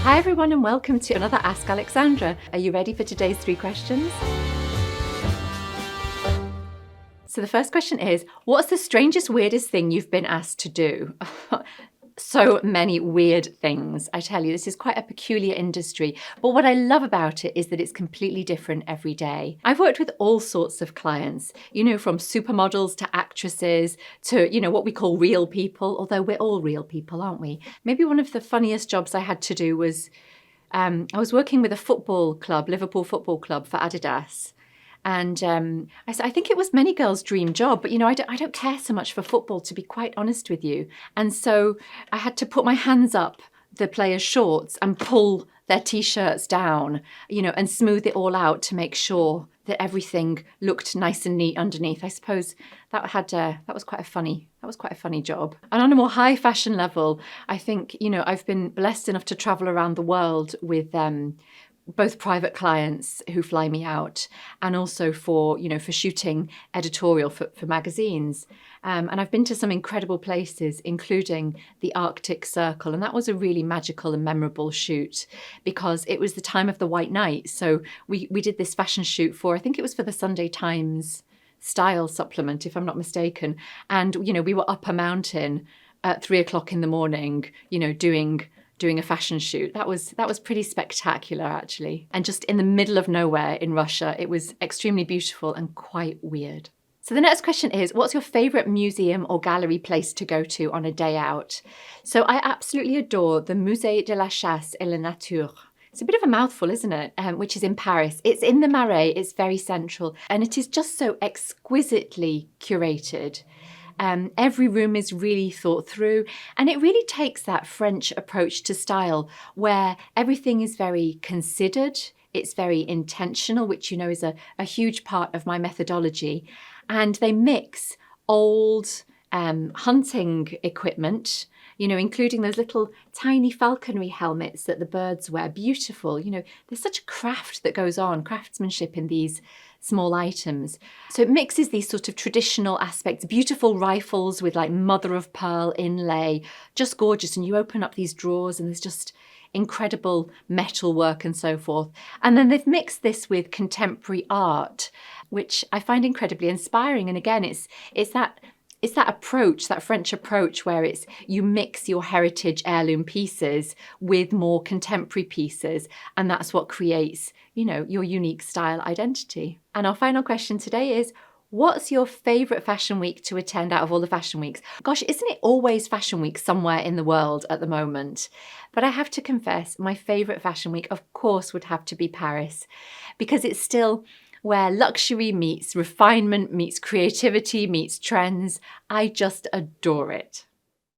Hi everyone and welcome to another Ask Aleksandra. Are you ready for today's 3 questions? So the first question is, what's the strangest, weirdest thing you've been asked to do? So many weird things. I tell you, this is quite a peculiar industry, but what I love about it is that it's completely different every day. I've worked with all sorts of clients, from supermodels to actresses to, what we call real people, although we're all real people, aren't we? Maybe one of the funniest jobs I had to do was, I was working with a football club, Liverpool Football Club for Adidas. And I think it was many girls' dream job, but I don't care so much for football, to be quite honest with you. And so I had to put my hands up the players' shorts and pull their t-shirts down, and smooth it all out to make sure that everything looked nice and neat underneath. I suppose that was quite a funny job. And on a more high fashion level, I think I've been blessed enough to travel around the world with both private clients who fly me out and also for shooting editorial for magazines. And I've been to some incredible places, including the Arctic Circle. And that was a really magical and memorable shoot because it was the time of the White Night. So we did this fashion shoot for, I think it was for the Sunday Times style supplement, if I'm not mistaken. And, we were up a mountain at 3:00 in the morning, doing a fashion shoot. That was pretty spectacular, actually. And just in the middle of nowhere in Russia. It was extremely beautiful and quite weird. So the next question is, what's your favorite museum or gallery place to go to on a day out? So I absolutely adore the Musée de la Chasse et la Nature. It's a bit of a mouthful, isn't it? Which is in Paris. It's in the Marais, it's very central, and it is just so exquisitely curated. Every room is really thought through, and it really takes that French approach to style where everything is very considered, it's very intentional, which is a huge part of my methodology. And they mix old hunting equipment, including those little tiny falconry helmets that the birds wear. Beautiful, there's such a craft that goes on, craftsmanship in these small items. So it mixes these sort of traditional aspects, beautiful rifles with like mother of pearl inlay, just gorgeous. And you open up these drawers and there's just incredible metal work and so forth. And then they've mixed this with contemporary art, which I find incredibly inspiring. And again, it's that approach, that French approach, where you mix your heritage heirloom pieces with more contemporary pieces, and that's what creates, your unique style identity. And our final question today is, what's your favourite fashion week to attend out of all the fashion weeks? Gosh, isn't it always fashion week somewhere in the world at the moment? But I have to confess, my favourite fashion week, of course, would have to be Paris, because it's still where luxury meets refinement, meets creativity, meets trends. I just adore it.